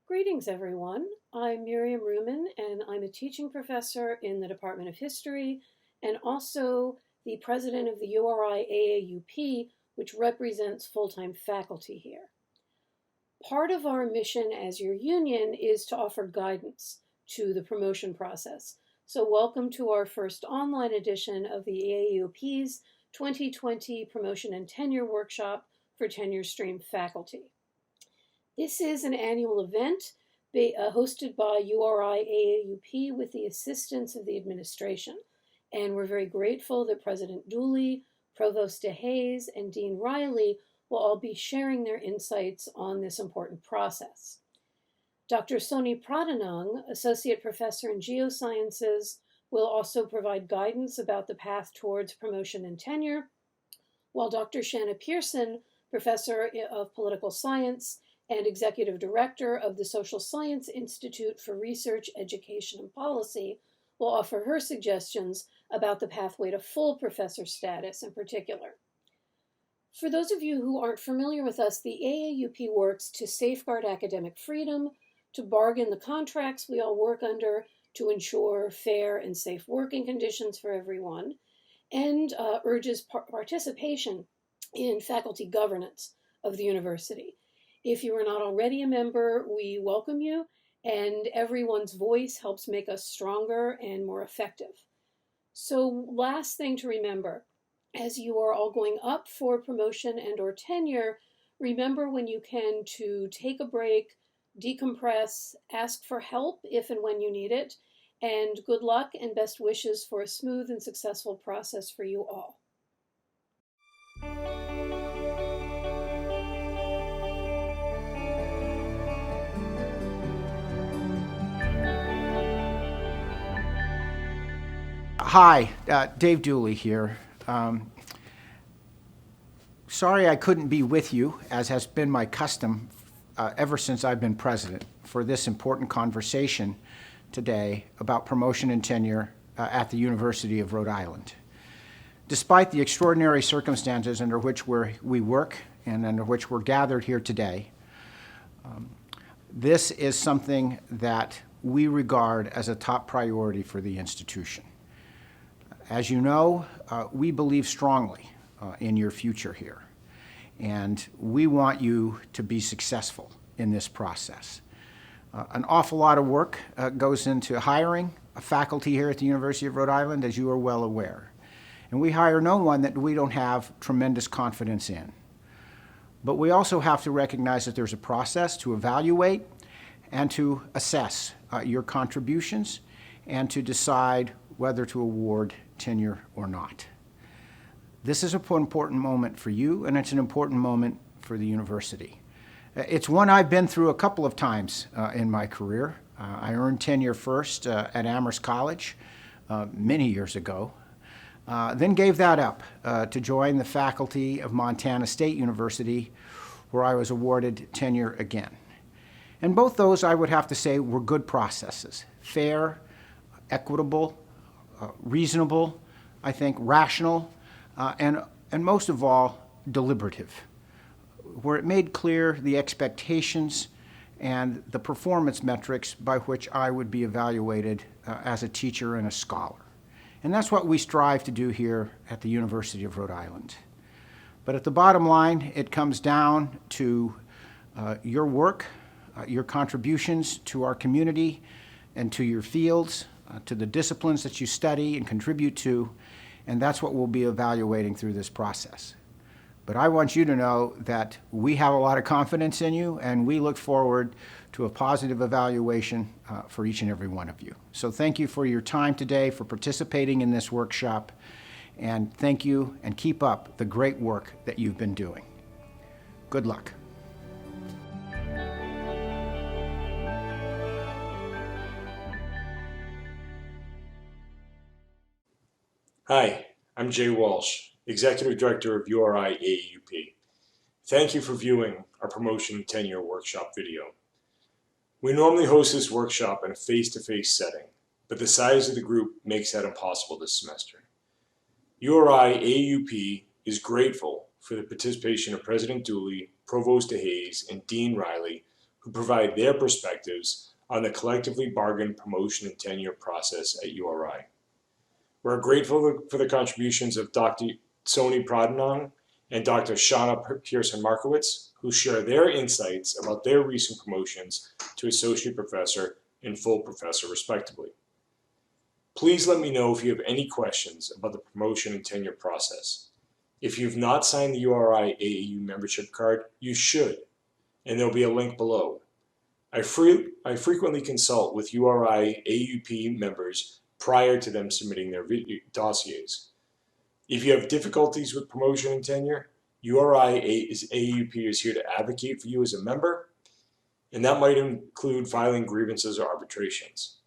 Greetings, everyone. I'm Miriam Reumann, and I'm a teaching professor in the Department of History and also the president of the URI AAUP, which represents full-time faculty here. Part of our mission as your union is to offer guidance to the promotion process. So welcome to our first online edition of the AAUP's 2020 Promotion and Tenure Workshop for tenure stream faculty. This is an annual event hosted by URI AAUP with the assistance of the administration. And we're very grateful that President Dooley, Provost DeHayes, and Dean Riley will all be sharing their insights on this important process. Dr. Soni Pradhanang, Associate Professor in Geosciences, will also provide guidance about the path towards promotion and tenure, while Dr. Shanna Pearson, Professor of Political Science and Executive Director of the Social Science Institute for Research, Education, and Policy, will offer her suggestions about the pathway to full professor status in particular. For those of you who aren't familiar with us, the AAUP works to safeguard academic freedom, to bargain the contracts we all work under, to ensure fair and safe working conditions for everyone, and urges participation in faculty governance of the university. If you are not already a member, we welcome you, and everyone's voice helps make us stronger and more effective. So last thing to remember, as you are all going up for promotion and or tenure, remember when you can to take a break, decompress, ask for help if and when you need it, and good luck and best wishes for a smooth and successful process for you all. Hi, Dave Dooley here. Sorry I couldn't be with you, as has been my custom ever since I've been president, for this important conversation today about promotion and tenure at the University of Rhode Island. Despite the extraordinary circumstances under which we work and under which we're gathered here today, this is something that we regard as a top priority for the institution. As you know, we believe strongly in your future here, and we want you to be successful in this process. An awful lot of work goes into hiring a faculty here at the University of Rhode Island, as you are well aware. And we hire no one that we don't have tremendous confidence in. But we also have to recognize that there's a process to evaluate and to assess your contributions and to decide whether to award tenure or not. This is an important moment for you, and it's an important moment for the university. It's one I've been through a couple of times in my career. I earned tenure first at Amherst College many years ago, then gave that up to join the faculty of Montana State University, where I was awarded tenure again. And both those, I would have to say, were good processes, fair, equitable, reasonable, I think rational, and most of all, deliberative, where it made clear the expectations and the performance metrics by which I would be evaluated as a teacher and a scholar. And that's what we strive to do here at the University of Rhode Island. But at the bottom line, it comes down to your work, your contributions to our community and to your fields, to the disciplines that you study and contribute to, and that's what we'll be evaluating through this process. But I want you to know that we have a lot of confidence in you, and we look forward to a positive evaluation for each and every one of you. So thank you for your time today, for participating in this workshop, and thank you, and keep up the great work that you've been doing. Good luck. Hi, I'm Jay Walsh, Executive Director of URI AAUP. Thank you for viewing our Promotion and Tenure Workshop video. We normally host this workshop in a face-to-face setting, but the size of the group makes that impossible this semester. URI AAUP is grateful for the participation of President Dooley, Provost DeHayes, and Dean Riley, who provide their perspectives on the collectively bargained promotion and tenure process at URI. We're grateful for the contributions of Dr. Soni Pradhanang and Dr. Shanna Pearson-Merkowitz, who share their insights about their recent promotions to associate professor and full professor, respectively. Please let me know if you have any questions about the promotion and tenure process. If you've not signed the URI AAU membership card, you should, and there'll be a link below. I frequently consult with URI AAUP members prior to them submitting their dossiers. If you have difficulties with promotion and tenure, URI AAUP is here to advocate for you as a member, and that might include filing grievances or arbitrations.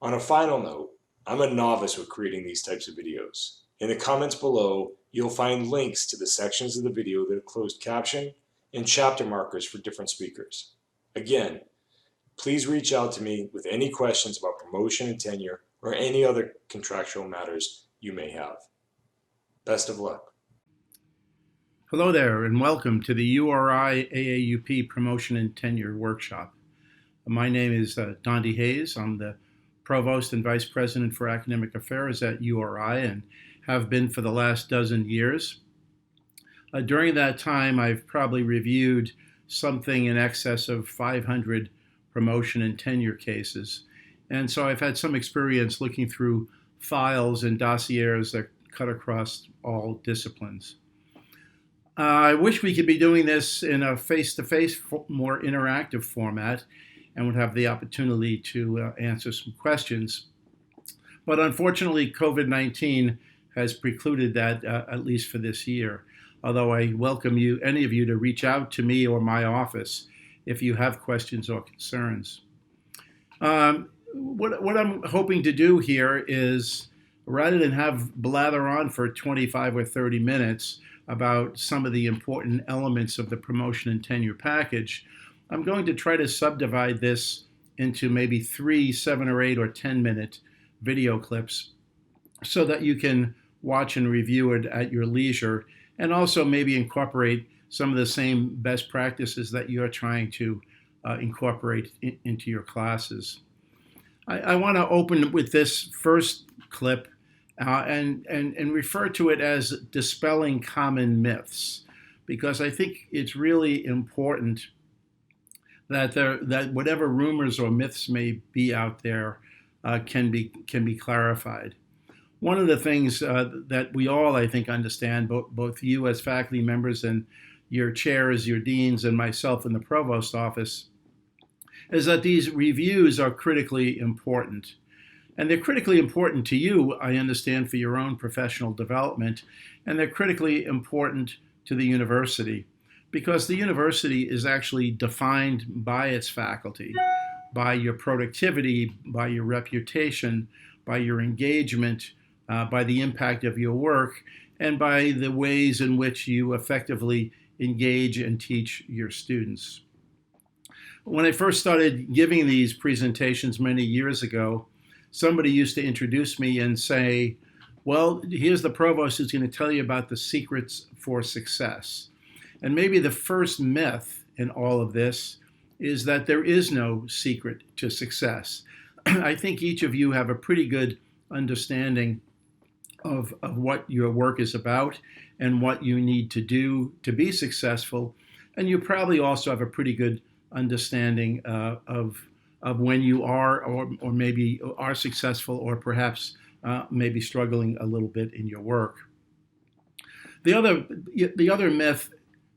On a final note, I'm a novice with creating these types of videos. In the comments below, you'll find links to the sections of the video that are closed caption and chapter markers for different speakers. Again, please reach out to me with any questions about promotion and tenure or any other contractual matters you may have. Best of luck. Hello there, and welcome to the URI AAUP Promotion and Tenure Workshop. My name is Don DeHayes. I'm the Provost and Vice President for Academic Affairs at URI and have been for the last dozen years. During that time, I've probably reviewed something in excess of 500 promotion and tenure cases. And so I've had some experience looking through files and dossiers that cut across all disciplines. I wish we could be doing this in a face-to-face, more interactive format and would have the opportunity to answer some questions. But unfortunately, COVID-19 has precluded that, at least for this year. Although I welcome you, any of you, to reach out to me or my office if you have questions or concerns. What I'm hoping to do here is, rather than have blather on for 25 or 30 minutes about some of the important elements of the promotion and tenure package, I'm going to try to subdivide this into maybe 3, 7, or 8, or 10-minute video clips so that you can watch and review it at your leisure, and also maybe incorporate some of the same best practices that you're trying to incorporate into your classes. I want to open with this first clip and refer to it as Dispelling Common Myths, because I think it's really important that whatever rumors or myths may be out there can be clarified. One of the things that we all, I think, understand, both you as faculty members and your chairs, your deans, and myself in the provost office, is that these reviews are critically important. And they're critically important to you, I understand, for your own professional development, and they're critically important to the university, because the university is actually defined by its faculty, by your productivity, by your reputation, by your engagement, by the impact of your work, and by the ways in which you effectively engage and teach your students. When I first started giving these presentations many years ago, somebody used to introduce me and say, well, here's the provost who's going to tell you about the secrets for success. And maybe the first myth in all of this is that there is no secret to success. I think each of you have a pretty good understanding of what your work is about and what you need to do to be successful. And you probably also have a pretty good understanding of when you are or maybe are successful, or perhaps maybe struggling a little bit in your work. The other myth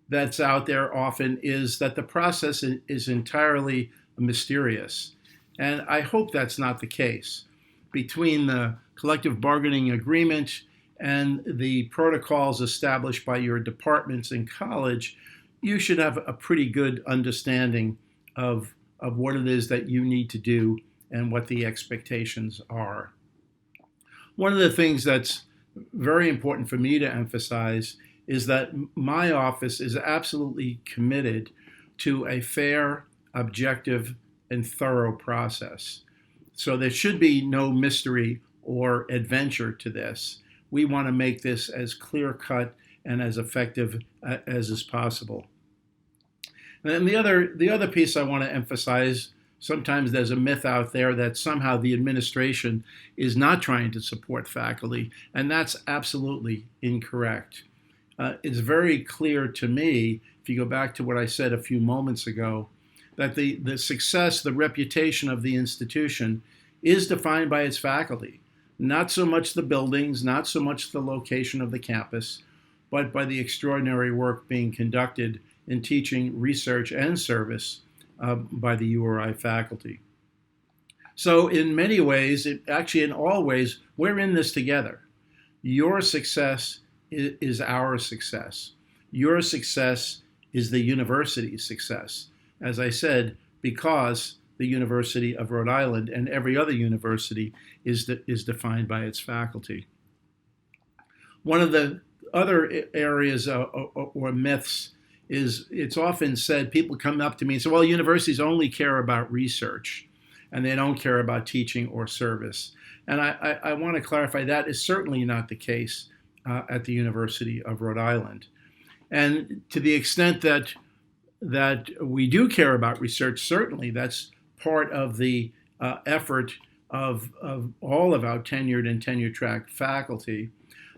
that's out there often is that the process is entirely mysterious. And I hope that's not the case. Between the collective bargaining agreement and the protocols established by your departments in college, you should have a pretty good understanding of what it is that you need to do and what the expectations are. One of the things that's very important for me to emphasize is that my office is absolutely committed to a fair, objective, and thorough process. So there should be no mystery or adventure to this. We want to make this as clear-cut and as effective as is possible. And the other piece I want to emphasize, sometimes there's a myth out there that somehow the administration is not trying to support faculty, and that's absolutely incorrect. It's very clear to me, if you go back to what I said a few moments ago, that the success, the reputation of the institution is defined by its faculty. Not so much the buildings, not so much the location of the campus, but by the extraordinary work being conducted in teaching, research, and service by the URI faculty. So in many ways, actually in all ways, we're in this together. Your success is our success. Your success is the university's success. As I said, because the University of Rhode Island and every other university is defined by its faculty. One of the other areas or myths is it's often said, people come up to me and say, well, universities only care about research and they don't care about teaching or service. And I want to clarify that is certainly not the case at the University of Rhode Island. And to the extent that we do care about research, certainly that's part of the effort of all of our tenured and tenure track faculty.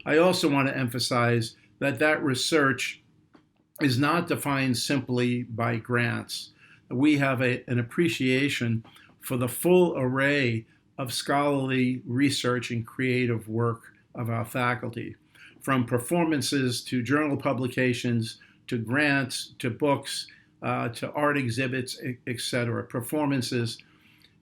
I also want to emphasize that research is not defined simply by grants. We have an appreciation for the full array of scholarly research and creative work of our faculty, from performances to journal publications, to grants, to books, to art exhibits, etc., performances.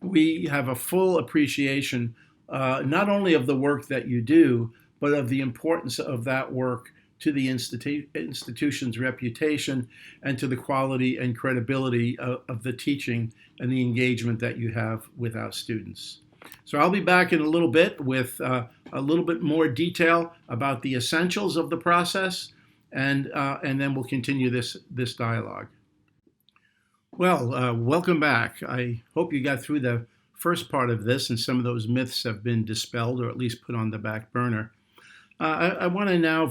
We have a full appreciation not only of the work that you do, but of the importance of that work to the institution's reputation and to the quality and credibility of the teaching and the engagement that you have with our students. So I'll be back in a little bit with a little bit more detail about the essentials of the process, and then we'll continue this dialogue. Well, welcome back. I hope you got through the first part of this and some of those myths have been dispelled or at least put on the back burner. I want to now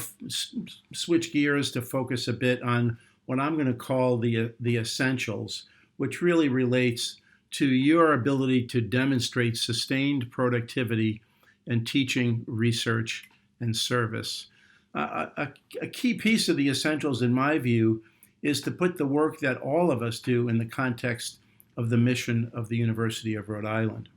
switch gears to focus a bit on what I'm going to call the essentials, which really relates to your ability to demonstrate sustained productivity in teaching, research, and service. A key piece of the essentials, in my view, is to put the work that all of us do in the context of the mission of the University of Rhode Island.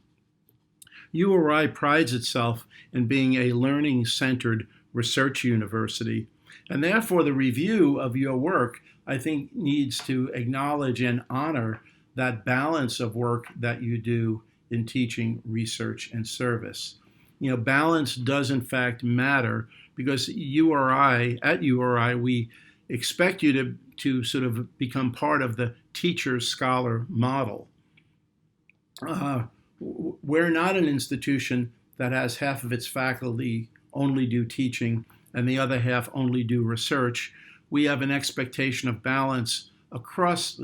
URI prides itself in being a learning-centered research university, and therefore the review of your work, I think, needs to acknowledge and honor that balance of work that you do in teaching, research, and service. Balance does in fact matter because at URI, we expect you to sort of become part of the teacher-scholar model. We're not an institution that has half of its faculty only do teaching and the other half only do research. We have an expectation of balance across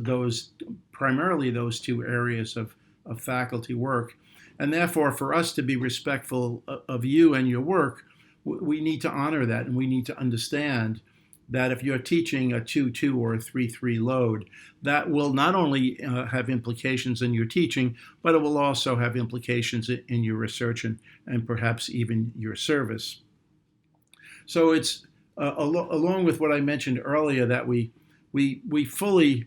primarily those two areas of faculty work. And therefore, for us to be respectful of you and your work, we need to honor that, and we need to understand that if you're teaching a 2-2 or a 3-3 load, that will not only have implications in your teaching, but it will also have implications in your research and perhaps even your service. So it's along with what I mentioned earlier, that we fully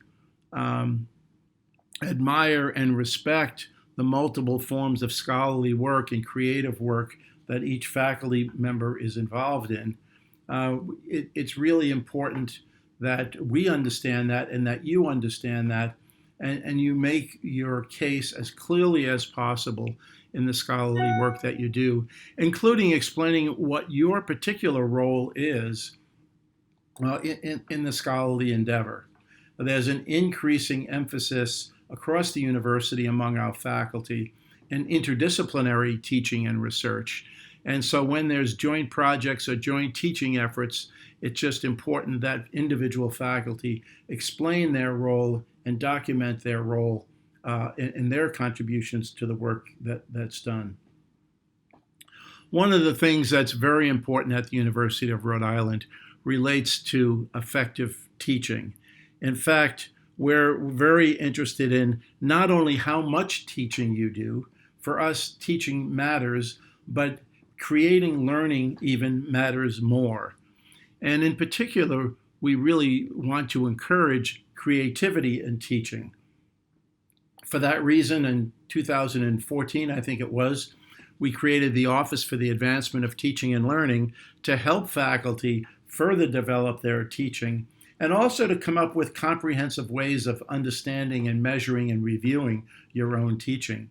admire and respect the multiple forms of scholarly work and creative work that each faculty member is involved in. It's really important that we understand that and that you understand that, and you make your case as clearly as possible in the scholarly work that you do, including explaining what your particular role is in the scholarly endeavor. There's an increasing emphasis across the university among our faculty in interdisciplinary teaching and research. And so when there's joint projects or joint teaching efforts, it's just important that individual faculty explain their role and document their role in their contributions to the work that's done. One of the things that's very important at the University of Rhode Island relates to effective teaching. In fact, we're very interested in not only how much teaching you do. For us, teaching matters, but creating learning even matters more. And in particular, we really want to encourage creativity in teaching. For that reason, in 2014, I think it was, we created the Office for the Advancement of Teaching and Learning to help faculty further develop their teaching and also to come up with comprehensive ways of understanding and measuring and reviewing your own teaching.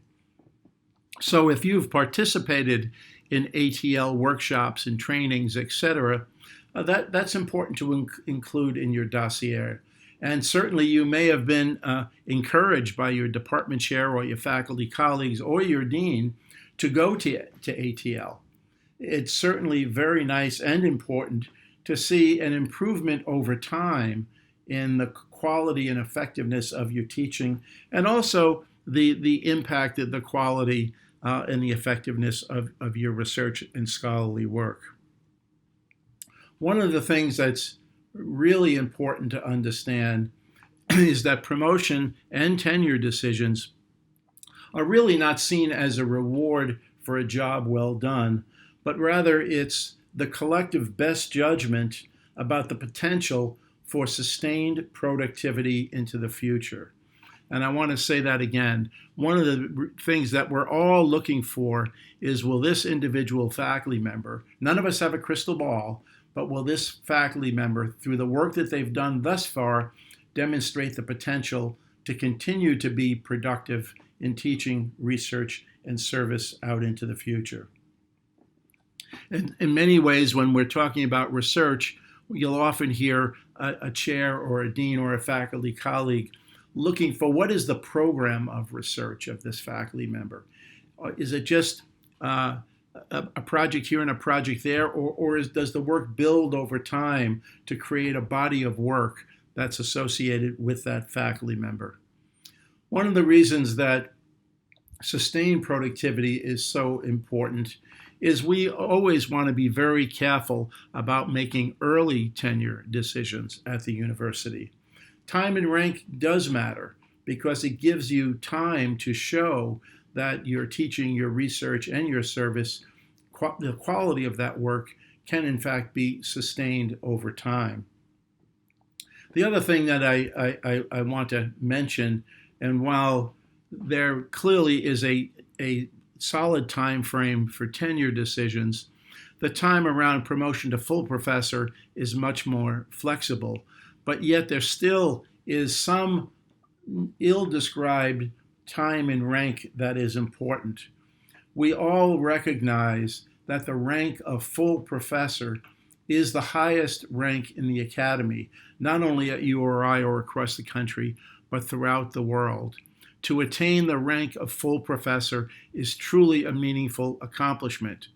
So if you've participated in ATL workshops and trainings, etc., that's important to include in your dossier. And certainly you may have been encouraged by your department chair or your faculty colleagues or your dean to go to ATL. It's certainly very nice and important to see an improvement over time in the quality and effectiveness of your teaching, and also the impact of the quality and the effectiveness of your research and scholarly work. One of the things that's really important to understand is that promotion and tenure decisions are really not seen as a reward for a job well done, but rather it's the collective best judgment about the potential for sustained productivity into the future. And I want to say that again. One of the things that we're all looking for is, will this individual faculty member, none of us have a crystal ball, but will this faculty member, through the work that they've done thus far, demonstrate the potential to continue to be productive in teaching, research, and service out into the future. And in many ways, when we're talking about research, you'll often hear a chair or a dean or a faculty colleague looking for what is the program of research of this faculty member. Is it just a project here and a project there, or does the work build over time to create a body of work that's associated with that faculty member? One of the reasons that sustained productivity is so important is we always want to be very careful about making early tenure decisions at the university. Time and rank does matter because it gives you time to show that your teaching, your research, and your service, the quality of that work can in fact be sustained over time. The other thing that I want to mention, and while there clearly is a solid time frame for tenure decisions, the time around promotion to full professor is much more flexible, but yet there still is some ill-described time and rank that is important. We all recognize that the rank of full professor is the highest rank in the academy, not only at URI or across the country, but throughout the world. To attain the rank of full professor is truly a meaningful accomplishment.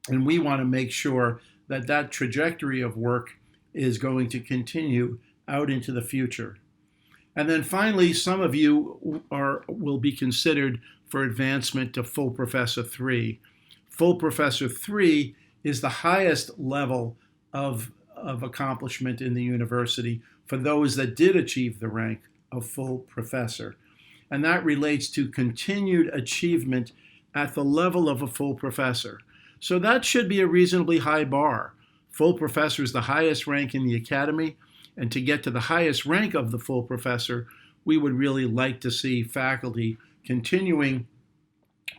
And we want to make sure that that trajectory of work is going to continue out into the future. And then finally, some of you will be considered for advancement to full professor 3. Full professor 3 is the highest level of accomplishment in the university for those that did achieve the rank of full professor. And that relates to continued achievement at the level of a full professor. So that should be a reasonably high bar. Full professor is the highest rank in the academy, and to get to the highest rank of the full professor, we would really like to see faculty continuing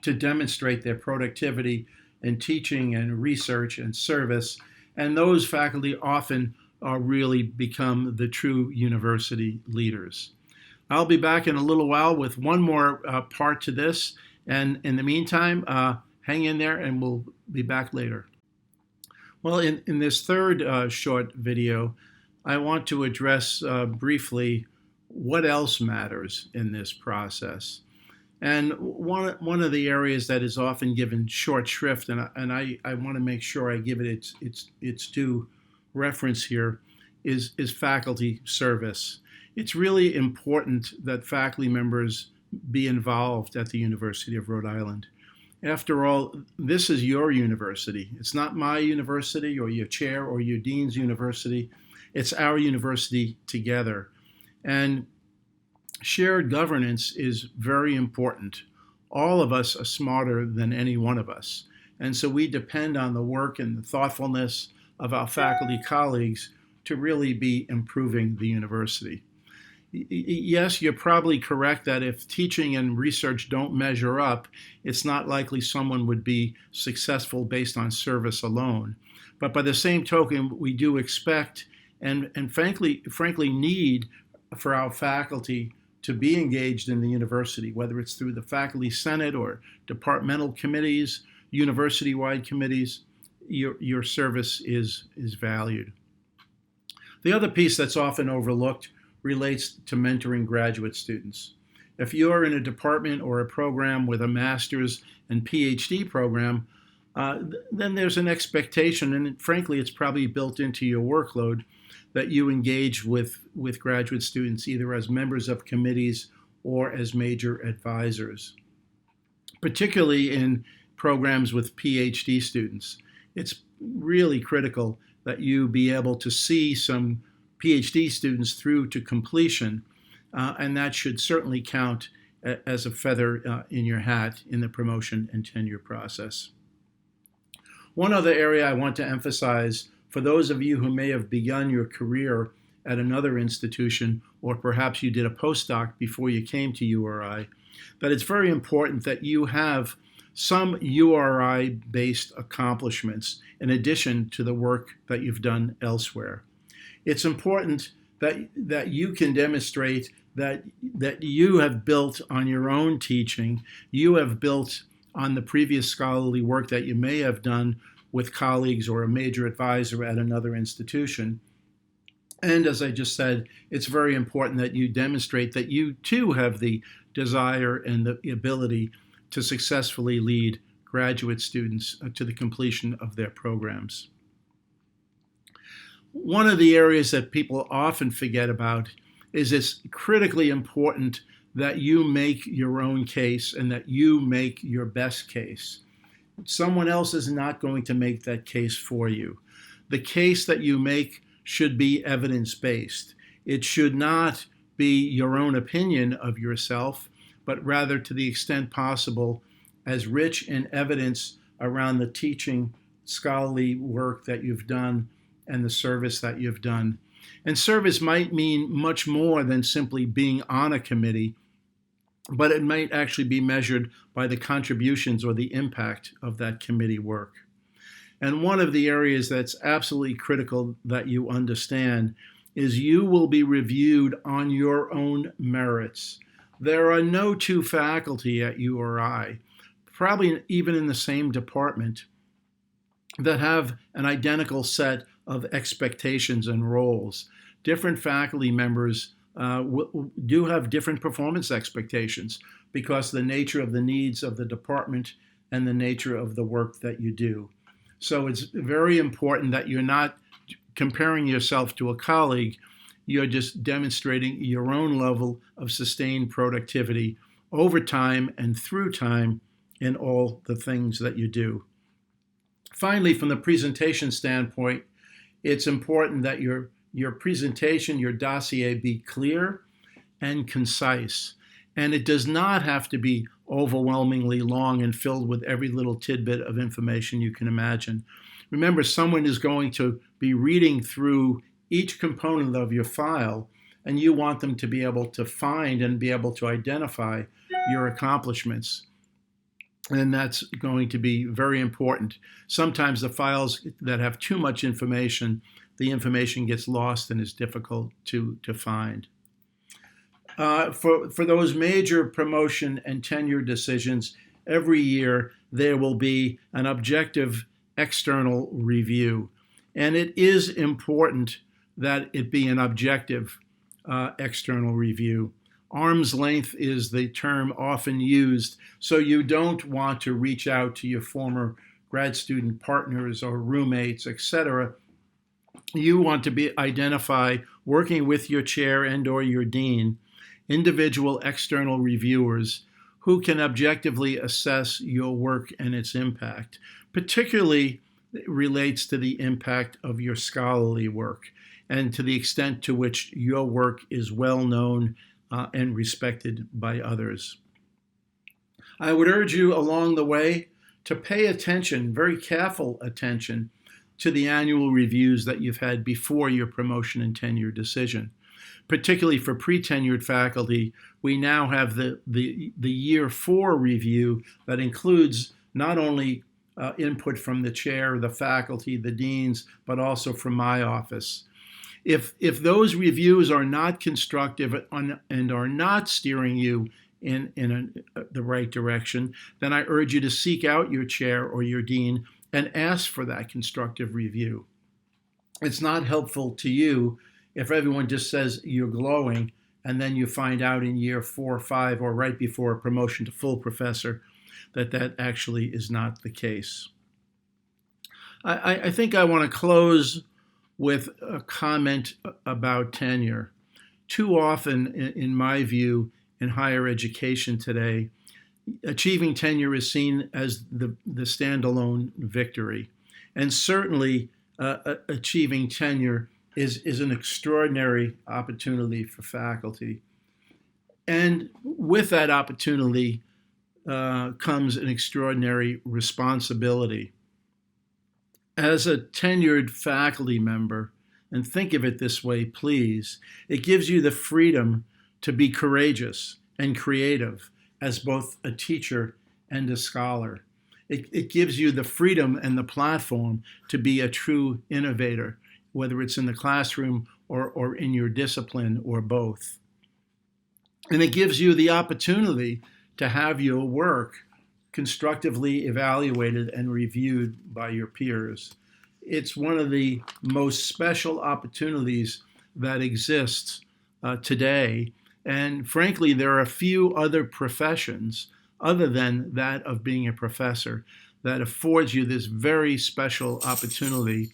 to demonstrate their productivity in teaching and research and service, and those faculty often really become the true university leaders. I'll be back in a little while with one more part to this, and in the meantime, hang in there and we'll be back later. Well, in this third short video, I want to address briefly what else matters in this process. And one of the areas that is often given short shrift, and I want to make sure I give it its due reference here, is faculty service. It's really important that faculty members be involved at the University of Rhode Island. After all, this is your university. It's not my university or your chair or your dean's university. It's our university together. And shared governance is very important. All of us are smarter than any one of us. And so we depend on the work and the thoughtfulness of our faculty colleagues to really be improving the university. Yes, you're probably correct that if teaching and research don't measure up, it's not likely someone would be successful based on service alone. But by the same token, we do expect and frankly need for our faculty to be engaged in the university, whether it's through the faculty senate or departmental committees, university-wide committees. Your service is valued. The other piece that's often overlooked relates to mentoring graduate students. If you're in a department or a program with a master's and PhD program, then there's an expectation, and frankly, it's probably built into your workload, that you engage with graduate students either as members of committees or as major advisors. Particularly in programs with PhD students, it's really critical that you be able to see some PhD students through to completion, and that should certainly count as a feather in your hat in the promotion and tenure process. One other area I want to emphasize for those of you who may have begun your career at another institution, or perhaps you did a postdoc before you came to URI, that it's very important that you have some URI-based accomplishments in addition to the work that you've done elsewhere. It's important that you can demonstrate that you have built on your own teaching, you have built on the previous scholarly work that you may have done with colleagues or a major advisor at another institution. And as I just said, it's very important that you demonstrate that you too have the desire and the ability to successfully lead graduate students to the completion of their programs. One of the areas that people often forget about is it's critically important that you make your own case and that you make your best case. Someone else is not going to make that case for you. The case that you make should be evidence-based. It should not be your own opinion of yourself, but rather, to the extent possible, as rich in evidence around the teaching, scholarly work that you've done and the service that you've done. And service might mean much more than simply being on a committee, but it might actually be measured by the contributions or the impact of that committee work. And one of the areas that's absolutely critical that you understand is you will be reviewed on your own merits. There are no two faculty at URI, probably even in the same department, that have an identical set of expectations and roles. Different faculty members do have different performance expectations because of the nature of the needs of the department and the nature of the work that you do. So it's very important that you're not comparing yourself to a colleague, you're just demonstrating your own level of sustained productivity over time and through time in all the things that you do. Finally, from the presentation standpoint, it's important that your presentation, your dossier be clear and concise. And it does not have to be overwhelmingly long and filled with every little tidbit of information you can imagine. Remember, someone is going to be reading through each component of your file, and you want them to be able to find and be able to identify your accomplishments. And that's going to be very important. Sometimes the files that have too much information, the information gets lost and is difficult to find. For those major promotion and tenure decisions, every year there will be an objective external review. And it is important that it be an objective external review. Arm's length is the term often used, so you don't want to reach out to your former grad student partners or roommates, etc. You want to identify, working with your chair and or your dean, individual external reviewers who can objectively assess your work and its impact. Particularly, it relates to the impact of your scholarly work and to the extent to which your work is well known and respected by others. I would urge you along the way to pay attention, very careful attention, to the annual reviews that you've had before your promotion and tenure decision. Particularly for pre-tenured faculty, we now have the year 4 review that includes not only input from the chair, the faculty, the deans, but also from my office. If those reviews are not constructive and are not steering you in the right direction, then I urge you to seek out your chair or your dean and ask for that constructive review. It's not helpful to you if everyone just says you're glowing and then you find out in year 4 or 5 or right before a promotion to full professor that actually is not the case. I think I want to close with a comment about tenure. Too often, in my view, in higher education today, achieving tenure is seen as the standalone victory. And certainly achieving tenure is an extraordinary opportunity for faculty. And with that opportunity comes an extraordinary responsibility. As a tenured faculty member, and think of it this way, please, it gives you the freedom to be courageous and creative as both a teacher and a scholar. It gives you the freedom and the platform to be a true innovator, whether it's in the classroom or in your discipline or both. And it gives you the opportunity to have your work constructively evaluated and reviewed by your peers. It's one of the most special opportunities that exists today. And frankly, there are a few other professions other than that of being a professor that affords you this very special opportunity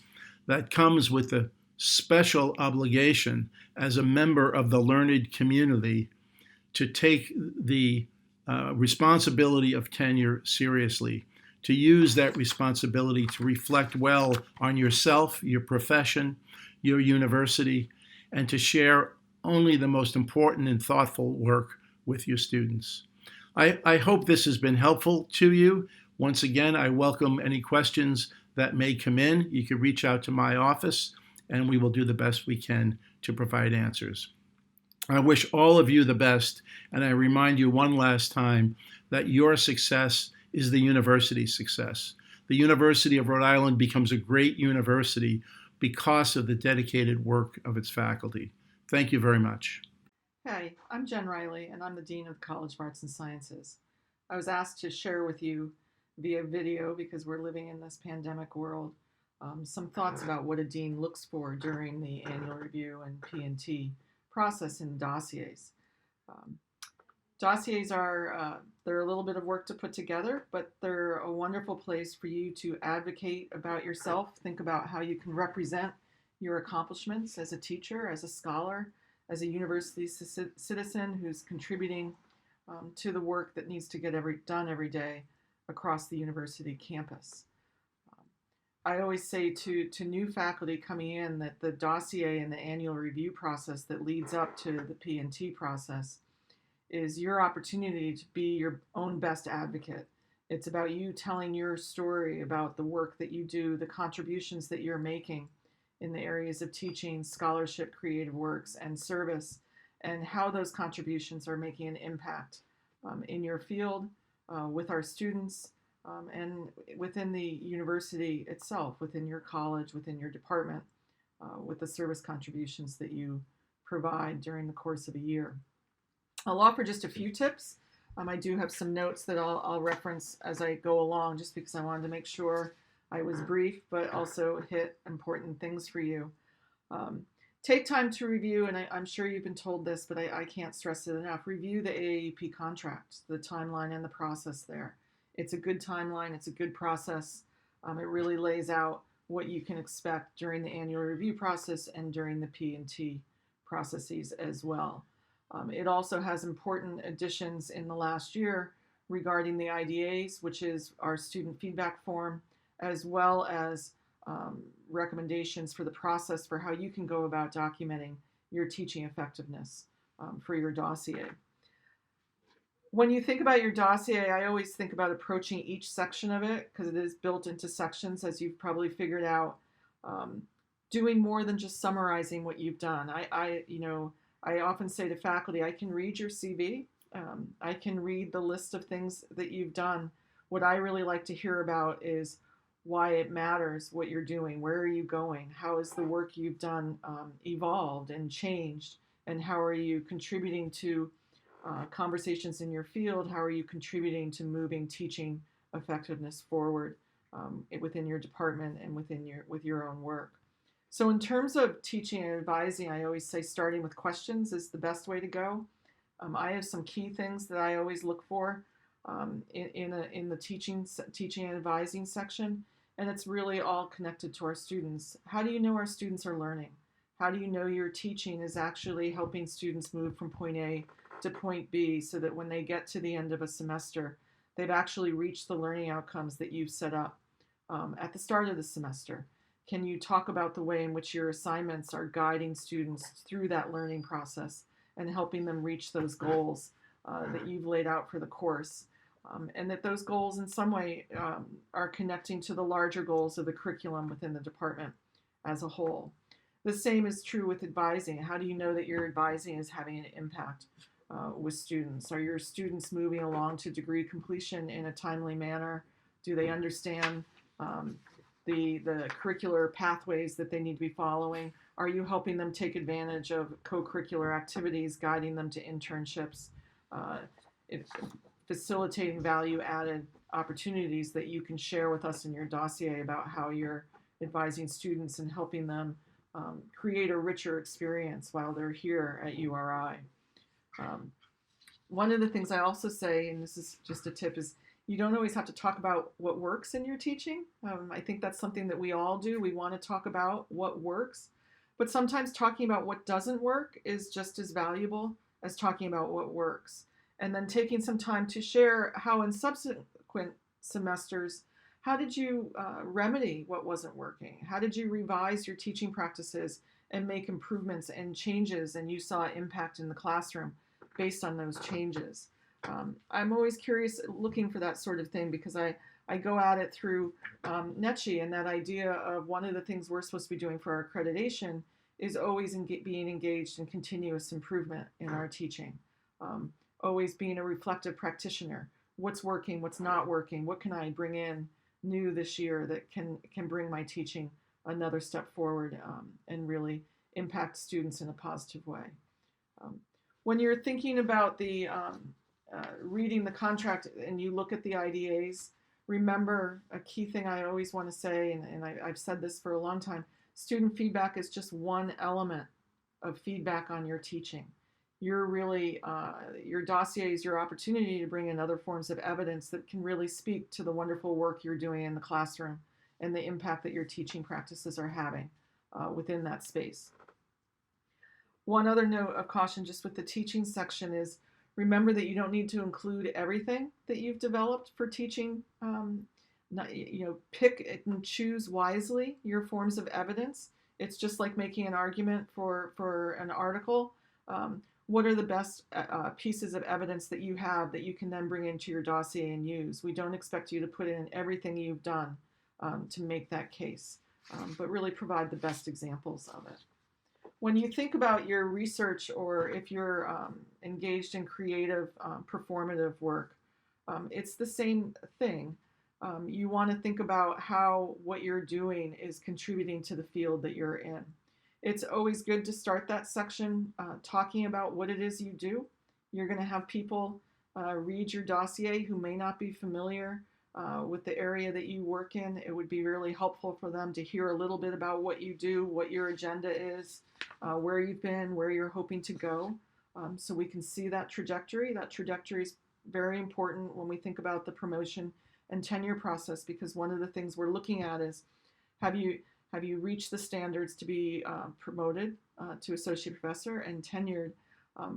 that comes with the special obligation as a member of the learned community to take the responsibility of tenure seriously, to use that responsibility to reflect well on yourself, your profession, your university, and to share only the most important and thoughtful work with your students. I hope this has been helpful to you. Once again, I welcome any questions that may come in. You can reach out to my office, and we will do the best we can to provide answers. I wish all of you the best, and I remind you one last time that your success is the university's success. The University of Rhode Island becomes a great university because of the dedicated work of its faculty. Thank you very much. Hi, I'm Jen Riley, and I'm the Dean of the College of Arts and Sciences. I was asked to share with you via video, because we're living in this pandemic world, some thoughts about what a dean looks for during the annual review and P&T process in dossiers. Dossiers they're a little bit of work to put together, but they're a wonderful place for you to advocate about yourself, think about how you can represent your accomplishments as a teacher, as a scholar, as a university citizen who's contributing to the work that needs to get done every day across the university campus. I always say to new faculty coming in that the dossier and the annual review process that leads up to the P&T process is your opportunity to be your own best advocate. It's about you telling your story about the work that you do, the contributions that you're making in the areas of teaching, scholarship, creative works, and service, and how those contributions are making an impact in your field, with our students, and within the university itself, within your college, within your department, with the service contributions that you provide during the course of a year. I'll offer just a few tips. I do have some notes that I'll reference as I go along, just because I wanted to make sure I was brief, but also hit important things for you. Take time to review, and I'm sure you've been told this, but I can't stress it enough. Review the AAUP contract, the timeline and the process there. It's a good timeline, it's a good process. It really lays out what you can expect during the annual review process and during the P&T processes as well. It also has important additions in the last year regarding the IDAs, which is our student feedback form, as well as recommendations for the process for how you can go about documenting your teaching effectiveness for your dossier. When you think about your dossier, I always think about approaching each section of it, because it is built into sections, as you've probably figured out, doing more than just summarizing what you've done. I often say to faculty, I can read your CV. I can read the list of things that you've done. What I really like to hear about is why it matters what you're doing. Where are you going? How has the work you've done evolved and changed? And how are you contributing to conversations in your field? How are you contributing to moving teaching effectiveness forward within your department and with your own work? So in terms of teaching and advising, I always say starting with questions is the best way to go. I have some key things that I always look for in the teaching and advising section, and it's really all connected to our students. How do you know our students are learning? How do you know your teaching is actually helping students move from point A to point B, so that when they get to the end of a semester, they've actually reached the learning outcomes that you've set up at the start of the semester? Can you talk about the way in which your assignments are guiding students through that learning process and helping them reach those goals that you've laid out for the course? And that those goals in some way are connecting to the larger goals of the curriculum within the department as a whole. The same is true with advising. How do you know that your advising is having an impact with students? Are your students moving along to degree completion in a timely manner? Do they understand the curricular pathways that they need to be following? Are you helping them take advantage of co-curricular activities, guiding them to internships, facilitating value-added opportunities that you can share with us in your dossier about how you're advising students and helping them create a richer experience while they're here at URI? One of the things I also say, and this is just a tip, is you don't always have to talk about what works in your teaching. I think that's something that we all do. We want to talk about what works, but sometimes talking about what doesn't work is just as valuable as talking about what works. And then taking some time to share how in subsequent semesters, how did you remedy what wasn't working? How did you revise your teaching practices and make improvements and changes, and you saw impact in the classroom based on those changes? I'm always curious, looking for that sort of thing, because I go at it through NETCHI, and that idea of one of the things we're supposed to be doing for our accreditation is always being engaged in continuous improvement in our teaching. Always being a reflective practitioner. What's working, what's not working, what can I bring in new this year that can bring my teaching another step forward and really impact students in a positive way. When you're thinking about the reading the contract and you look at the IDAs, remember a key thing I always want to say, and I've said this for a long time, student feedback is just one element of feedback on your teaching. You're really, your dossier is your opportunity to bring in other forms of evidence that can really speak to the wonderful work you're doing in the classroom and the impact that your teaching practices are having within that space. One other note of caution just with the teaching section is remember that you don't need to include everything that you've developed for teaching. Pick and choose wisely your forms of evidence. It's just like making an argument for an article. What are the best pieces of evidence that you have that you can then bring into your dossier and use? We don't expect you to put in everything you've done to make that case, but really provide the best examples of it. When you think about your research, or if you're engaged in creative, performative work, it's the same thing. You want to think about how what you're doing is contributing to the field that you're in. It's always good to start that section talking about what it is you do. You're going to have people read your dossier who may not be familiar with the area that you work in. It would be really helpful for them to hear a little bit about what you do, what your agenda is, where you've been, where you're hoping to go, so we can see that trajectory. That trajectory is very important when we think about the promotion and tenure process, because one of the things we're looking at is have you reached the standards to be promoted to associate professor and tenured,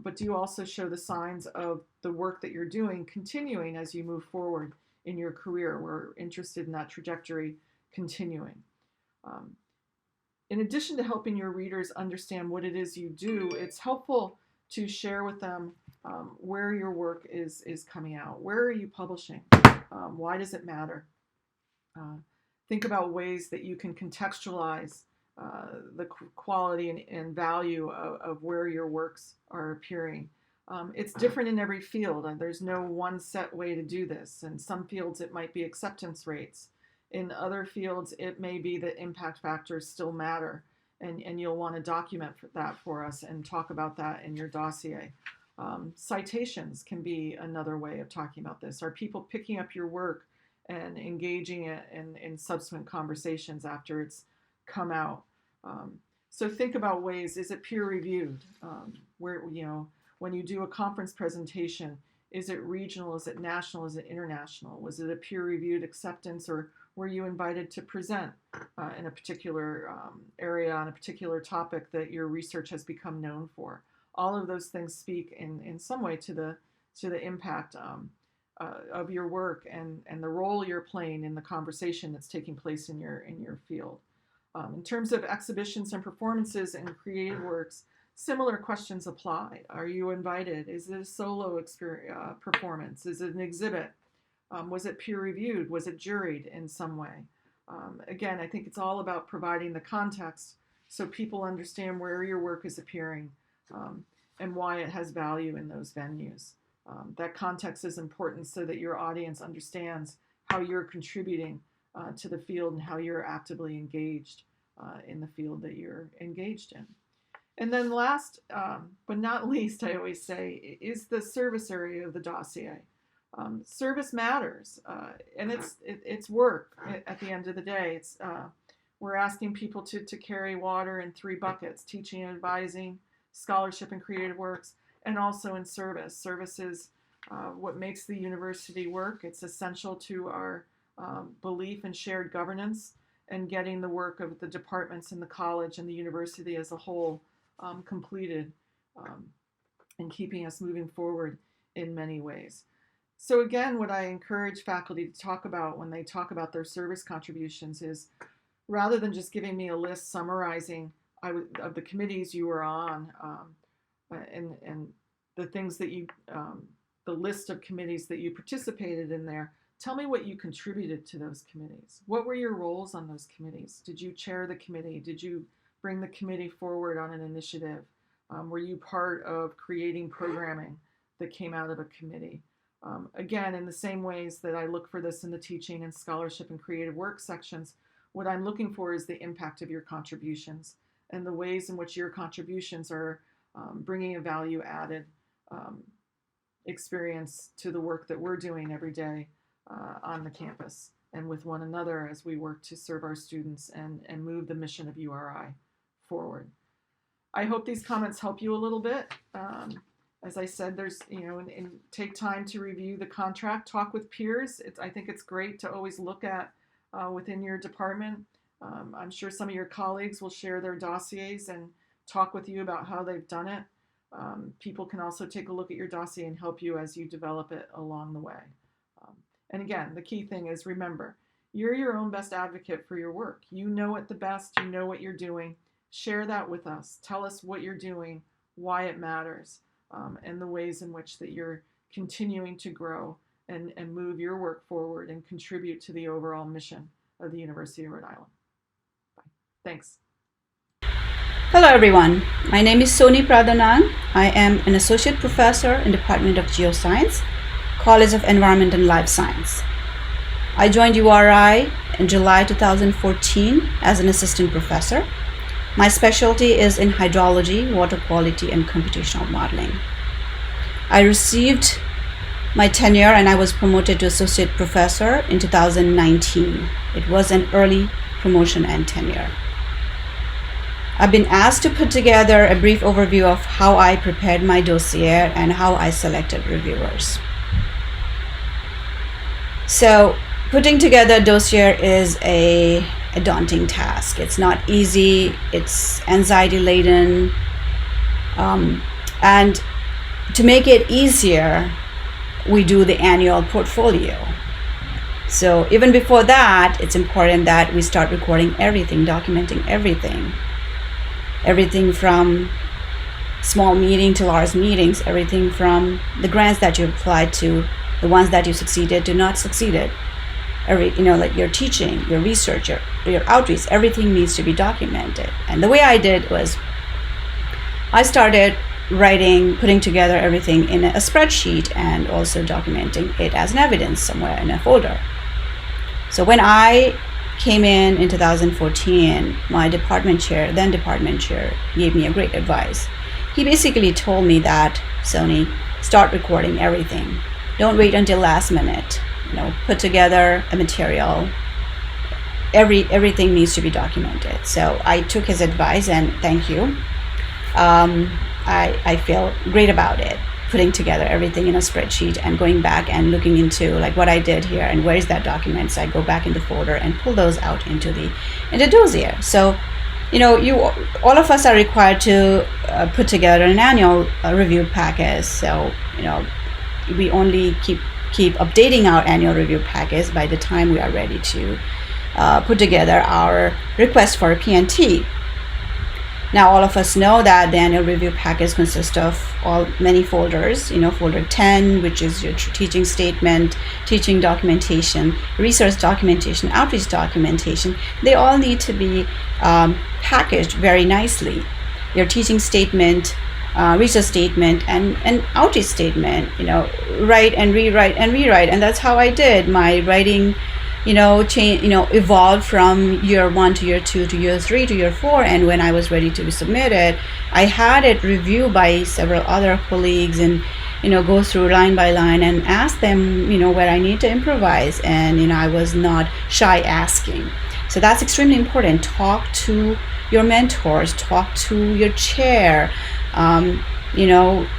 but do you also show the signs of the work that you're doing continuing as you move forward in your career? We're interested in that trajectory continuing. In addition to helping your readers understand what it is you do, it's helpful to share with them where your work is coming out. Where are you publishing? Why does it matter? Think about ways that you can contextualize the quality and value of where your works are appearing. It's different in every field. There's no one set way to do this. In some fields, it might be acceptance rates. In other fields, it may be that impact factors still matter, and you'll want to document that for us and talk about that in your dossier. Citations can be another way of talking about this. Are people picking up your work and engaging it in subsequent conversations after it's come out? So think about ways, is it peer reviewed? Where, when you do a conference presentation, is it regional, is it national, is it international? Was it a peer reviewed acceptance, or were you invited to present in a particular area on a particular topic that your research has become known for? All of those things speak in some way to the impact of your work and the role you're playing in the conversation that's taking place in your field. In terms of exhibitions and performances and creative works, similar questions apply. Are you invited? Is it a solo performance? Is it an exhibit? Was it peer reviewed? Was it juried in some way? Again, I think it's all about providing the context so people understand where your work is appearing and why it has value in those venues. That context is important so that your audience understands how you're contributing to the field and how you're actively engaged in the field that you're engaged in. And then last, but not least, I always say, is the service area of the dossier. Service matters, and it's work at the end of the day. We're asking people to carry water in 3 buckets: teaching and advising, scholarship and creative works, and also in service. Service is what makes the university work. It's essential to our belief in shared governance and getting the work of the departments in the college and the university as a whole completed and keeping us moving forward in many ways. So again, what I encourage faculty to talk about when they talk about their service contributions is, rather than just giving me a list summarizing of the committees you were on and the things that you, the list of committees that you participated in there, tell me what you contributed to those committees. What were your roles on those committees? Did you chair the committee? Did you bring the committee forward on an initiative? Were you part of creating programming that came out of a committee? Again, in the same ways that I look for this in the teaching and scholarship and creative work sections, what I'm looking for is the impact of your contributions and the ways in which your contributions are bringing a value added experience to the work that we're doing every day on the campus and with one another as we work to serve our students and move the mission of URI forward. I hope these comments help you a little bit. As I said, there's, and take time to review the contract, talk with peers. I think it's great to always look at within your department. I'm sure some of your colleagues will share their dossiers and talk with you about how they've done it. People can also take a look at your dossier and help you as you develop it along the way. And again, the key thing is, remember, you're your own best advocate for your work. You know it the best, you know what you're doing. Share that with us. Tell us what you're doing, why it matters, and the ways in which that you're continuing to grow and move your work forward and contribute to the overall mission of the University of Rhode Island. Bye. Thanks. Hello everyone, my name is Soni Pradhanang. I am an associate professor in Department of Geoscience, College of Environment and Life Science. I joined URI in July 2014 as an assistant professor. My specialty is in hydrology, water quality, and computational modeling. I received my tenure and I was promoted to associate professor in 2019. It was an early promotion and tenure. I've been asked to put together a brief overview of how I prepared my dossier and how I selected reviewers. So, putting together a dossier is a daunting task. It's not easy, it's anxiety-laden, and to make it easier, we do the annual portfolio. So even before that, it's important that we start recording everything, documenting everything from small meeting to large meetings, everything from the grants that you applied to, the ones that you succeeded to not succeeded. Like your teaching, your research, your outreach, everything needs to be documented. And the way I did was I started putting together everything in a spreadsheet and also documenting it as an evidence somewhere in a folder. So when I came in 2014, my department chair gave me a great advice. He basically told me that, Soni, start recording everything. Don't wait until last minute. Put together a material. Everything needs to be documented. So I took his advice, and thank you. I feel great about it, putting together everything in a spreadsheet and going back and looking into like what I did here and where is that document. So I go back in the folder and pull those out into the dossier. So all of us are required to put together an annual review package. So we only keep updating our annual review package by the time we are ready to put together our request for a PNT. Now, all of us know that the annual review package consists of many folders. Folder 10, which is your teaching statement, teaching documentation, research documentation, outreach documentation. They all need to be packaged very nicely. Your teaching statement, research statement, and outreach statement. Write and rewrite and rewrite, and that's how I did my writing. Evolved from year 1 to year 2 to year 3 to year 4, and when I was ready to be submitted, I had it reviewed by several other colleagues and go through line by line and ask them where I need to improvise, and I was not shy asking. So that's extremely important. Talk to your mentors, talk to your chair.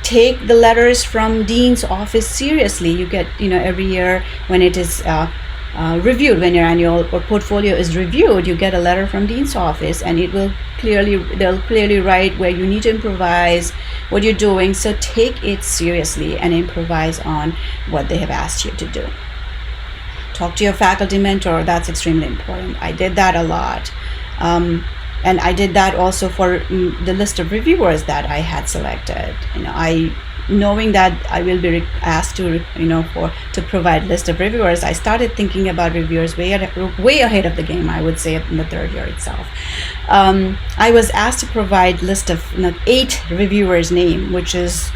Take the letters from dean's office seriously. You get every year when it is reviewed, when your annual or portfolio is reviewed, you get a letter from dean's office, and they'll clearly write where you need to improvise, what you're doing. So take it seriously and improvise on what they have asked you to do. Talk to your faculty mentor. That's extremely important. I did that a lot. And I did that also for the list of reviewers that I had selected. Knowing that I will be asked to provide list of reviewers, I started thinking about reviewers way ahead of the game. I would say in the third year itself, I was asked to provide list of 8 reviewers' name, which is,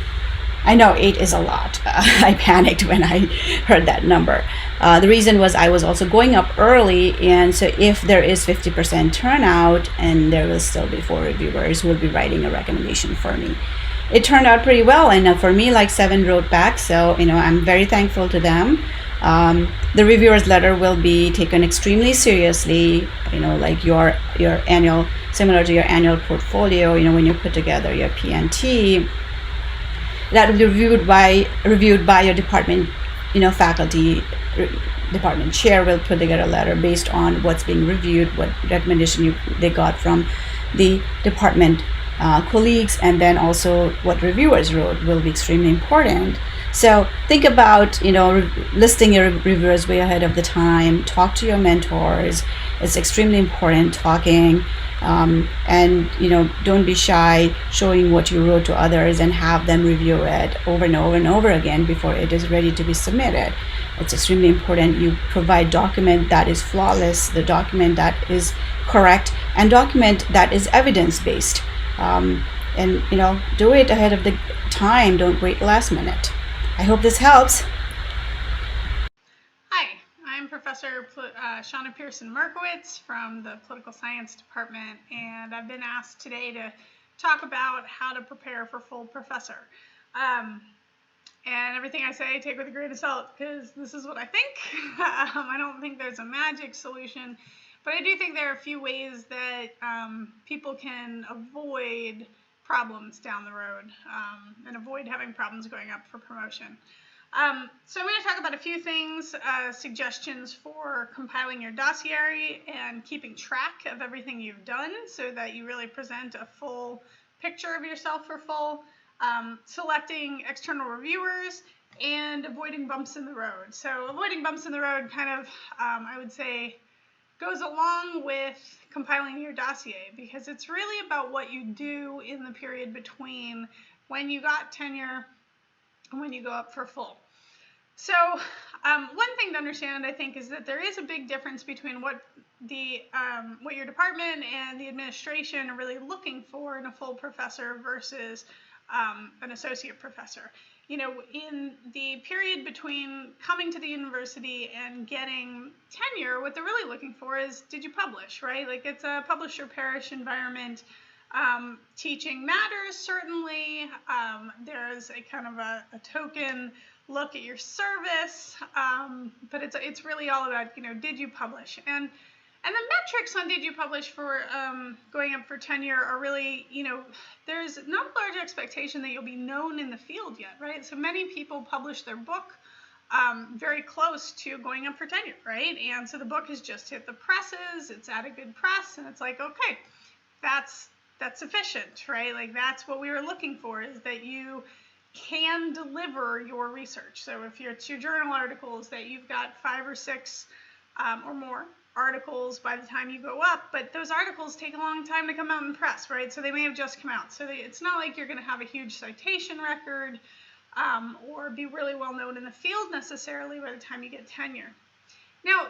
I know 8 is a lot. I panicked when I heard that number. The reason was I was also going up early, and so if there is 50% turnout, and there will still be 4 reviewers who will be writing a recommendation for me. It turned out pretty well, and for me, 7 wrote back, so I'm very thankful to them. The reviewer's letter will be taken extremely seriously, like your annual, similar to your annual portfolio. When you put together your PNT, that will be reviewed by your department, faculty. Department chair will put together a letter based on what's being reviewed, what recommendation they got from the department colleagues, and then also what reviewers wrote will be extremely important. So think about listing your reviewers way ahead of the time. Talk to your mentors. It's extremely important talking, and don't be shy showing what you wrote to others, and have them review it over and over and over again before it is ready to be submitted. It's extremely important you provide document that is flawless, the document that is correct, and document that is evidence-based. And do it ahead of the time. Don't wait last minute. I hope this helps. Hi, I'm Professor Shanna Pearson-Merkowitz from the Political Science Department, and I've been asked today to talk about how to prepare for full professor. And everything I say, take with a grain of salt, because this is what I think. I don't think there's a magic solution. But I do think there are a few ways that people can avoid problems down the road and avoid having problems going up for promotion. So I'm going to talk about a few things, suggestions for compiling your dossier and keeping track of everything you've done so that you really present a full picture of yourself for full, selecting external reviewers, and avoiding bumps in the road. So avoiding bumps in the road kind of, I would say, goes along with compiling your dossier, because it's really about what you do in the period between when you got tenure and when you go up for full. So one thing to understand, I think, is that there is a big difference between what your department and the administration are really looking for in a full professor versus an associate professor. You know, in the period between coming to the university and getting tenure, what they're really looking for is, did you publish, right? Like, it's a publish or perish environment. Teaching matters, certainly. There's a kind of a token look at your service, but it's really all about, you know, did you publish? And the metrics on did you publish for going up for tenure are really, you know, there's not a large expectation that you'll be known in the field yet, right? So many people publish their book very close to going up for tenure, right? And so the book has just hit the presses, it's at a good press, and it's like, okay, that's sufficient, right? Like, that's what we were looking for, is that you can deliver your research. So if it's your journal articles, that you've got 5 or 6 or more articles by the time you go up, but those articles take a long time to come out in press, right? So they may have just come out. So it's not like you're going to have a huge citation record or be really well known in the field necessarily by the time you get tenure. Now,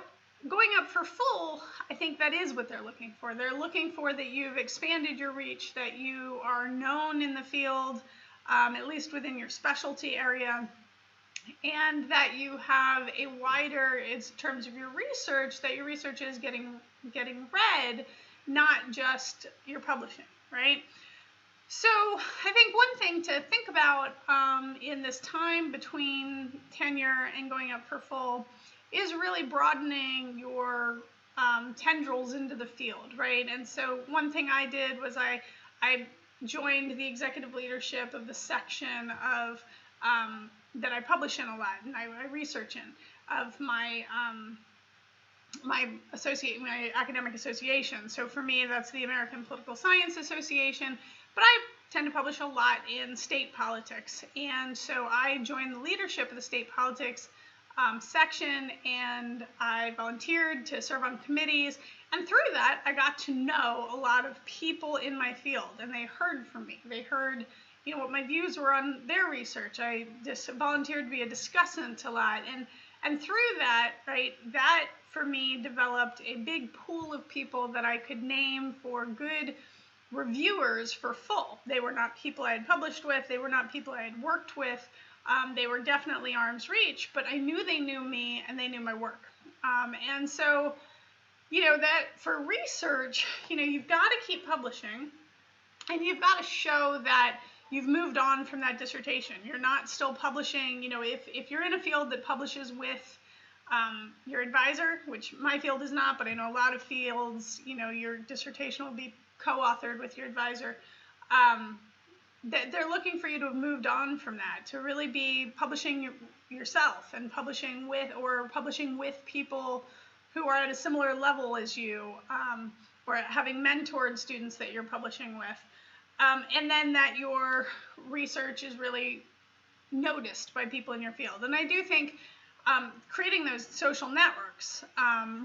going up for full, I think that is what they're looking for. They're looking for that you've expanded your reach, that you are known in the field, at least within your specialty area, and that you have a wider, in terms of your research, that your research is getting read, not just your publishing, right? So I think one thing to think about in this time between tenure and going up for full is really broadening your tendrils into the field, right? And so one thing I did was I joined the executive leadership of the section of that I publish in a lot and I research in, of my my academic association. So for me, that's the American Political Science Association, but I tend to publish a lot in state politics. And so I joined the leadership of the state politics section, and I volunteered to serve on committees. And through that, I got to know a lot of people in my field, and they heard from me. They heard, you know, what my views were on their research. I just volunteered to be a discussant a lot. And through that, right, that for me developed a big pool of people that I could name for good reviewers for full. They were not people I had published with. They were not people I had worked with. They were definitely arm's reach, but I knew they knew me and they knew my work. And so, you know, that for research, you know, you've got to keep publishing and you've got to show that you've moved on from that dissertation. You're not still publishing, you know, if you're in a field that publishes with your advisor, which my field is not, but I know a lot of fields, you know, your dissertation will be co-authored with your advisor. They're looking for you to have moved on from that, to really be publishing yourself and publishing with people who are at a similar level as you, or having mentored students that you're publishing with. And then that your research is really noticed by people in your field. And I do think creating those social networks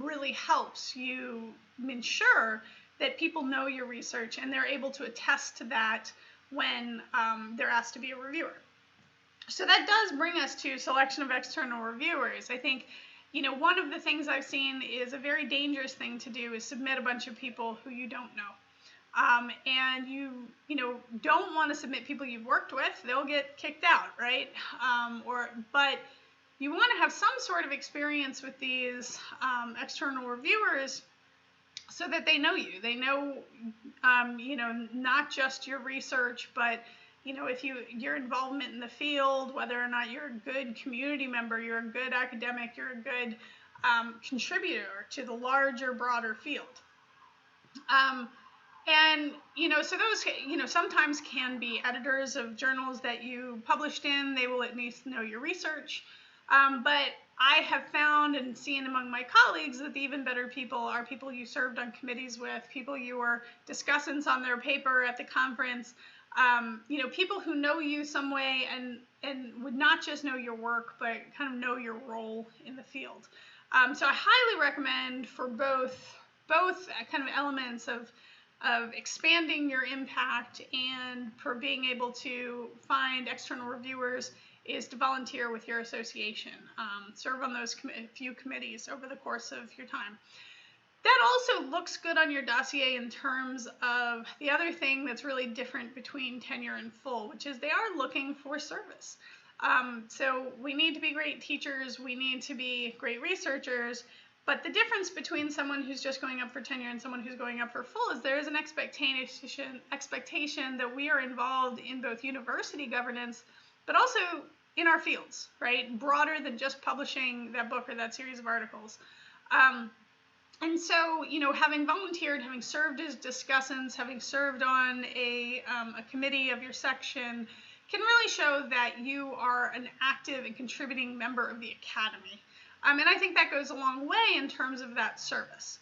really helps you ensure that people know your research and they're able to attest to that when they're asked to be a reviewer. So that does bring us to selection of external reviewers. I think, you know, one of the things I've seen is a very dangerous thing to do is submit a bunch of people who you don't know. And you know, don't want to submit people you've worked with. They'll get kicked out, right? But you want to have some sort of experience with these external reviewers so that they know you. They know, you know, not just your research, but, you know, if your involvement in the field, whether or not you're a good community member, you're a good academic, you're a good contributor to the larger, broader field. And, you know, so those, you know, sometimes can be editors of journals that you published in. They will at least know your research. But I have found and seen among my colleagues that the even better people are people you served on committees with, people you were discussants on their paper at the conference, you know, people who know you some way and would not just know your work, but kind of know your role in the field. So I highly recommend for both kind of elements of expanding your impact and for being able to find external reviewers is to volunteer with your association. Serve on those few committees over the course of your time. That also looks good on your dossier in terms of the other thing that's really different between tenure and full, which is they are looking for service. So we need to be great teachers, we need to be great researchers, but the difference between someone who's just going up for tenure and someone who's going up for full is there is an expectation that we are involved in both university governance, but also in our fields, right? Broader than just publishing that book or that series of articles. And so, having volunteered, having served as discussants, having served on a committee of your section can really show that you are an active and contributing member of the academy. And I think that goes a long way in terms of that service.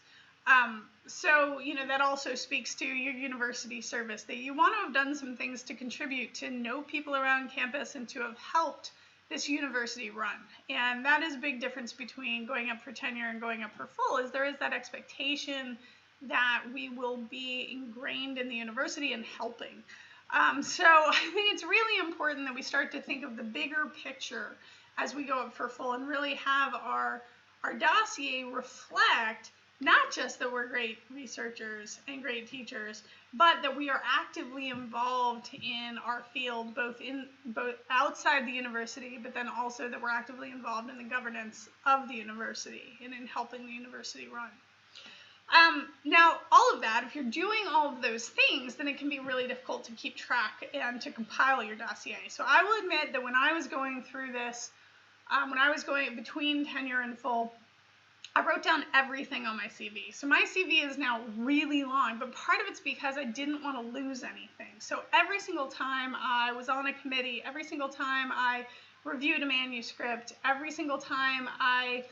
So, that also speaks to your university service, that you want to have done some things to contribute, to know people around campus, and to have helped this university run. And that is a big difference between going up for tenure and going up for full, is there is that expectation that we will be ingrained in the university and helping. So I think it's really important that we start to think of the bigger picture as we go up for full and really have our dossier reflect not just that we're great researchers and great teachers, but that we are actively involved in our field, both outside the university, but then also that we're actively involved in the governance of the university and in helping the university run. Now, all of that, if you're doing all of those things, then it can be really difficult to keep track and to compile your dossier. So I will admit that when I was going through this, when I was going between tenure and full, I wrote down everything on my CV. So my CV is now really long, but part of it's because I didn't want to lose anything. So every single time I was on a committee, every single time I reviewed a manuscript, every single time I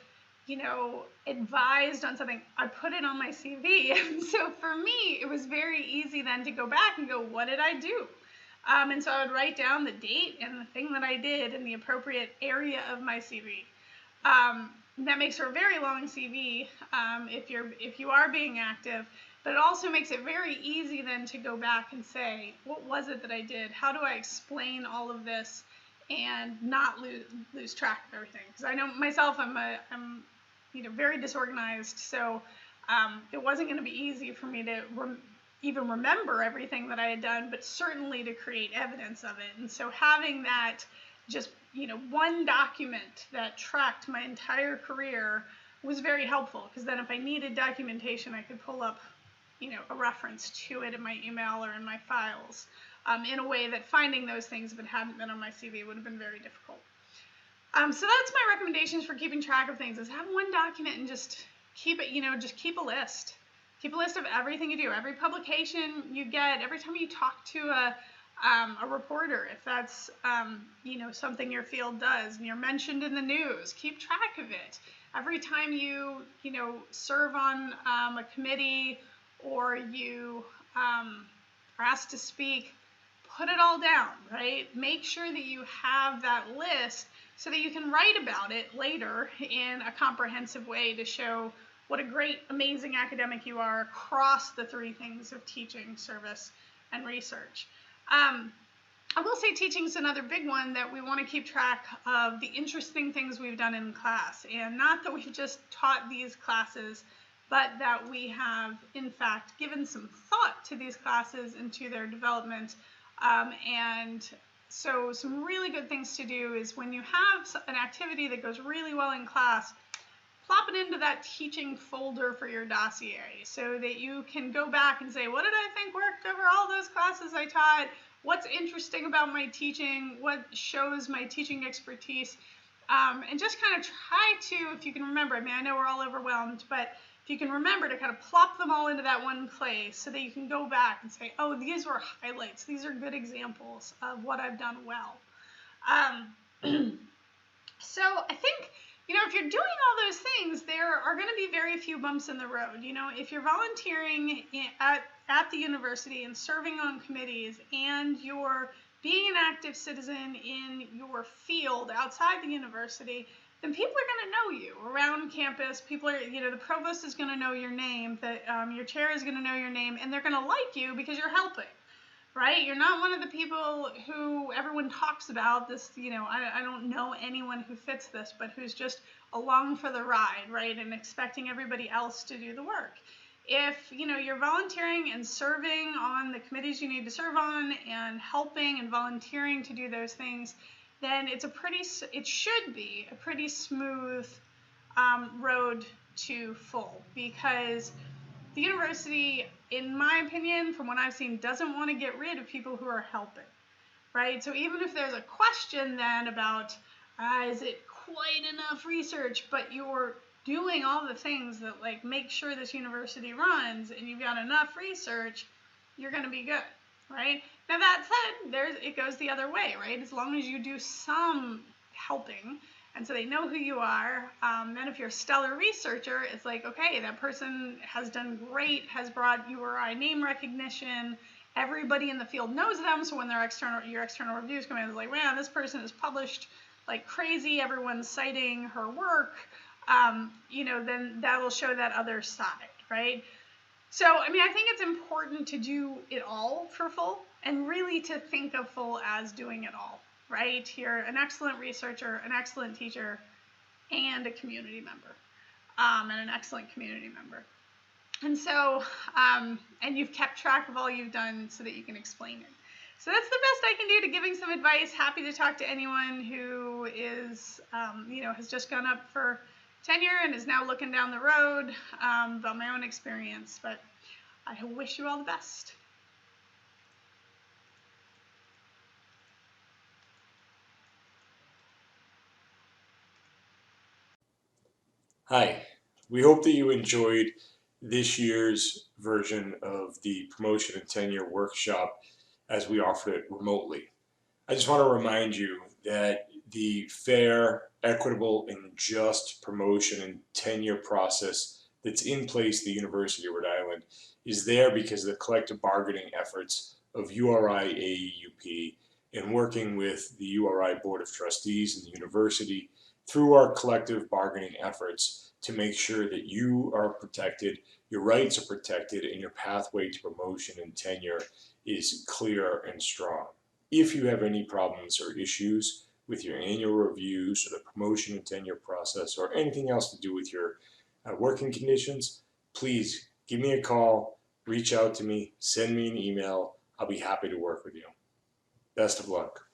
advised on something, I put it on my CV. And so for me, it was very easy then to go back and go, what did I do? And so I would write down the date and the thing that I did in the appropriate area of my CV. That makes for a very long CV if you are being active, but it also makes it very easy then to go back and say, what was it that I did? How do I explain all of this and not lose track of everything? Because I know myself, I'm very disorganized, so it wasn't going to be easy for me to even remember everything that I had done, but certainly to create evidence of it. And so having that just one document that tracked my entire career was very helpful, because then if I needed documentation, I could pull up a reference to it in my email or in my files in a way that finding those things, if it hadn't been on my CV, would have been very difficult. So that's my recommendations for keeping track of things, is have one document and just keep it, just keep a list. Keep a list of everything you do, every publication you get, every time you talk to a reporter, if that's, something your field does, and you're mentioned in the news, keep track of it. Every time you, serve on a committee or you are asked to speak, put it all down, right? Make sure that you have that list so that you can write about it later in a comprehensive way to show what a great, amazing academic you are across the three things of teaching, service, and research. I will say teaching is another big one, that we want to keep track of the interesting things we've done in class, and not that we've just taught these classes, but that we have, in fact, given some thought to these classes and to their development. And so some really good things to do is when you have an activity that goes really well in class, plop it into that teaching folder for your dossier so that you can go back and say, what did I think worked over all those classes I taught? What's interesting about my teaching? What shows my teaching expertise? And just kind of try to, if you can remember, I know we're all overwhelmed, but if you can remember to kind of plop them all into that one place so that you can go back and say, oh, these were highlights. These are good examples of what I've done well. So I think, if you're doing all those things, there are going to be very few bumps in the road. If you're volunteering at the university and serving on committees and you're being an active citizen in your field outside the university, then people are going to know you around campus. People are, the provost is going to know your name, your chair is going to know your name, and they're going to like you because you're helping. Right? You're not one of the people who everyone talks about this, I don't know anyone who fits this, but who's just along for the ride, right? And expecting everybody else to do the work. If, you're volunteering and serving on the committees you need to serve on and helping and volunteering to do those things, then it should be a pretty smooth road to full, because the university, in my opinion, from what I've seen, doesn't want to get rid of people who are helping, right? So even if there's a question then about, is it quite enough research, but you're doing all the things that make sure this university runs, and you've got enough research, you're going to be good, right? Now that said, it goes the other way, right? As long as you do some helping, and so they know who you are. Then if you're a stellar researcher, it's okay, that person has done great, has brought URI name recognition. Everybody in the field knows them. So when your external reviews come in, it's man, this person is published like crazy. Everyone's citing her work. Then that will show that other side, right? So, I think it's important to do it all for full, and really to think of full as doing it all. Right? You're an excellent researcher, an excellent teacher, and a community member, and an excellent community member. And so, and you've kept track of all you've done so that you can explain it. So that's the best I can do to giving some advice. Happy to talk to anyone who is, has just gone up for tenure and is now looking down the road about my own experience. But I wish you all the best. Hi, we hope that you enjoyed this year's version of the Promotion and Tenure Workshop as we offered it remotely. I just want to remind you that the fair, equitable, and just promotion and tenure process that's in place at the University of Rhode Island is there because of the collective bargaining efforts of URI AAUP and working with the URI Board of Trustees and the university through our collective bargaining efforts to make sure that you are protected, your rights are protected, and your pathway to promotion and tenure is clear and strong. If you have any problems or issues with your annual reviews or the promotion and tenure process or anything else to do with your working conditions, please give me a call, reach out to me, send me an email. I'll be happy to work with you. Best of luck.